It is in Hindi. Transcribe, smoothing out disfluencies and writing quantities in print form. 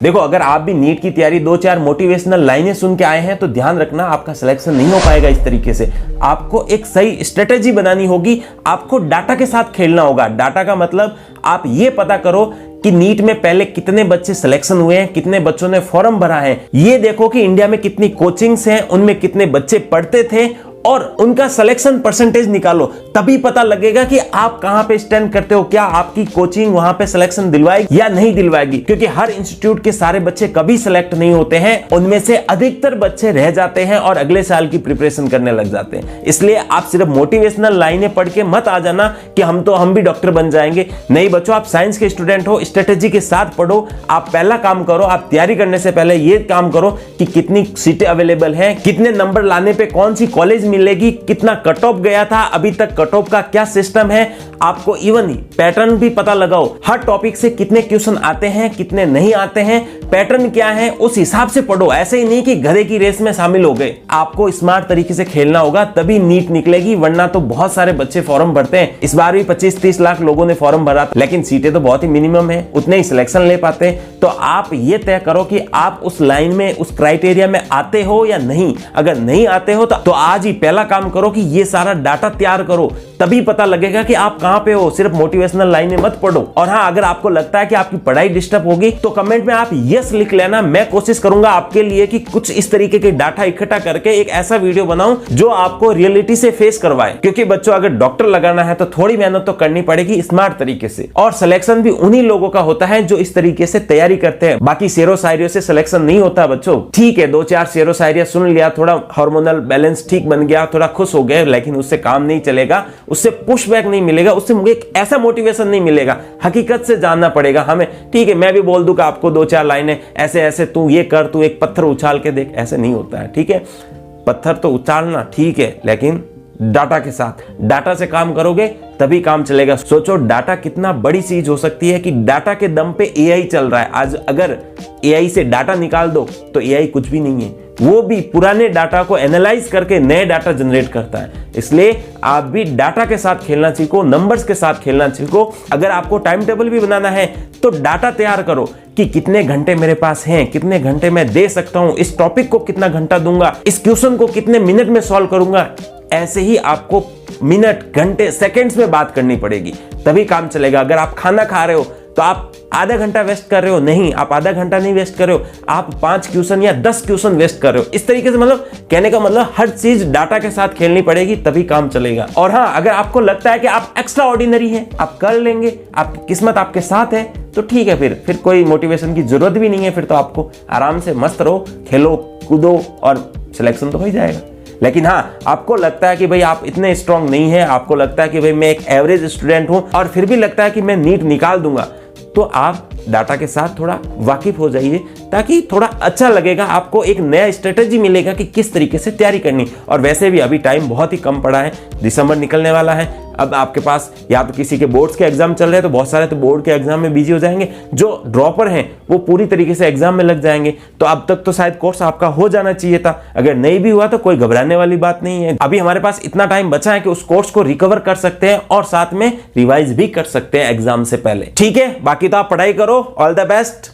देखो, अगर आप भी नीट की तैयारी 2-4 मोटिवेशनल लाइनें सुन के आए हैं तो ध्यान रखना, आपका सिलेक्शन नहीं हो पाएगा इस तरीके से। आपको एक सही स्ट्रेटेजी बनानी होगी, आपको डाटा के साथ खेलना होगा। डाटा का मतलब आप ये पता करो कि नीट में पहले कितने बच्चे सिलेक्शन हुए हैं, कितने बच्चों ने फॉर्म भरा है। ये देखो कि इंडिया में कितनी कोचिंग्स हैं, उनमें कितने बच्चे पढ़ते थे और उनका सिलेक्शन परसेंटेज निकालो, तभी पता लगेगा कि आप कहां पे स्टैंड करते हो। क्या आपकी कोचिंग वहां पे सिलेक्शन दिलवाएगी या नहीं दिलवाएगी, क्योंकि हर इंस्टीट्यूट के सारे बच्चे कभी सिलेक्ट नहीं होते हैं। उनमें से अधिकतर बच्चे रह जाते हैं और अगले साल की प्रिपरेशन करने लग जाते हैं। इसलिए आप सिर्फ मोटिवेशनल लाइनें पढ़ के मत आ जाना कि हम भी डॉक्टर बन जाएंगे। नहीं बच्चों, आप साइंस के स्टूडेंट हो, स्ट्रेटेजी के साथ पढ़ो। आप पहला काम करो, आप तैयारी करने से पहले ये काम करो कि कितनी सीटें अवेलेबल हैं, कितने नंबर लाने पे कौन सी कॉलेज मिलेगी, कितना कट ऑफ गया था अभी तक, कट ऑफ का क्या सिस्टम है। आपको इवन पैटर्न भी पता लगाओ, हर टॉपिक से कितने क्वेश्चन आते हैं, कितने नहीं आते हैं, पैटर्न क्या है, उस हिसाब से पढ़ो। ऐसे ही नहीं कि गधे की रेस में शामिल हो गए। आपको स्मार्ट तरीके से खेलना होगा, तभी नीट निकलेगी, वरना तो बहुत सारे बच्चे फॉर्म भरते हैं। इस बार भी 25-30 लाख लोगों ने फॉर्म भरा, लेकिन सीटें तो बहुत ही मिनिमम है, उतने ही सिलेक्शन ले पाते हैं। तो आप ये तय करो कि आप उस लाइन में, उस क्राइटेरिया में आते हो या नहीं। अगर नहीं आते हो तो आज ही पहला काम करो कि ये सारा डाटा तैयार करो, तभी पता लगेगा कि आप कहां पे हो। सिर्फ मोटिवेशनल लाइनें मत पढ़ो। और हां, अगर आपको लगता है कि आपकी पढ़ाई डिस्टर्ब होगी तो कमेंट में आप यस लिख लेना। मैं कोशिश करूंगा आपके लिए कि कुछ इस तरीके के डाटा इकट्ठा करके एक ऐसा वीडियो बनाऊं जो आपको रियलिटी से फेस करवाए। क्योंकि बच्चों, अगर डॉक्टर लगाना है तो थोड़ी मेहनत तो करनी पड़ेगी स्मार्ट तरीके से, और सिलेक्शन भी उन्हीं लोगों का होता है जो इस तरीके से तैयारी करते हैं। बाकी शेरो शायरियों से सिलेक्शन नहीं होता बच्चों। ठीक है, 2-4 शेरो शायरियां सुन लिया, थोड़ा हार्मोनल बैलेंस ठीक बन गया, थोड़ा खुश हो गए, लेकिन उससे काम नहीं चलेगा, उससे पुशबैक नहीं मिलेगा, उससे मुझे एक ऐसा मोटिवेशन नहीं मिलेगा। हकीकत से जानना पड़ेगा हमें। ठीक है, मैं भी बोल दूं कि आपको 2-4 लाइनें ऐसे ऐसे, तू ये कर, तू एक पत्थर उछाल के देख, ऐसे नहीं होता है। ठीक है, पत्थर तो उछालना ठीक है, लेकिन डाटा के साथ, डाटा से काम करोगे तभी काम चलेगा। सोचो डाटा कितना बड़ी चीज हो सकती है कि डाटा के दम पे एआई चल रहा है। आज अगर एआई से डाटा निकाल दो तो एआई कुछ भी नहीं है, वो भी पुराने डाटा को एनालाइज करके नए डाटा जनरेट करता है। इसलिए आप भी डाटा के साथ खेलना सीखो, नंबर्स के साथ खेलना सीखो। अगर आपको टाइम टेबल भी बनाना है तो डाटा तैयार करो कि कितने घंटे मेरे पास हैं, कितने घंटे मैं दे सकता हूं, इस टॉपिक को कितना घंटा दूंगा, इस क्वेश्चन को कितने मिनट में सॉल्व करूंगा। ऐसे ही आपको मिनट, घंटे, सेकंड्स में बात करनी पड़ेगी, तभी काम चलेगा। अगर आप खाना खा रहे हो तो आप आधा घंटा वेस्ट कर रहे हो, नहीं, आप आधा घंटा नहीं वेस्ट कर रहे हो, आप 5 क्वेश्चन या 10 क्वेश्चन वेस्ट कर रहे हो। इस तरीके से, मतलब कहने का मतलब हर चीज डाटा के साथ खेलनी पड़ेगी, तभी काम चलेगा। और हाँ, अगर आपको लगता है कि आप एक्स्ट्रा ऑर्डिनरी हैं, आप कर लेंगे, आपकी किस्मत आपके साथ है, तो ठीक है, फिर कोई मोटिवेशन की जरूरत भी नहीं है। फिर तो आपको आराम से मस्त रहो, खेलो कूदो और सिलेक्शन तो हो ही जाएगा। लेकिन हाँ, आपको लगता है कि भाई आप इतने स्ट्रांग नहीं है, आपको लगता है कि भाई मैं एक एवरेज स्टूडेंट हूं और फिर भी लगता है कि मैं नीट निकाल दूंगा, तो आप डाटा के साथ थोड़ा वाकिफ हो जाइए, ताकि थोड़ा अच्छा लगेगा, आपको एक नया स्ट्रेटेजी मिलेगा कि किस तरीके से तैयारी करनी। और वैसे भी अभी टाइम बहुत ही कम पड़ा है, दिसंबर निकलने वाला है। अब आपके पास या तो किसी के बोर्ड्स के एग्जाम चल रहे हैं तो बहुत सारे तो बोर्ड के एग्जाम में बिजी हो जाएंगे, जो ड्रॉपर हैं वो पूरी तरीके से एग्जाम में लग जाएंगे। तो अब तक तो शायद कोर्स आपका हो जाना चाहिए था। अगर नहीं भी हुआ तो कोई घबराने वाली बात नहीं है। अभी हमारे पास इतना टाइम बचा है कि उस कोर्स को रिकवर कर सकते हैं और साथ में रिवाइज भी कर सकते हैं एग्जाम से पहले। ठीक है, बाकी तो आप पढ़ाई करो। All the best.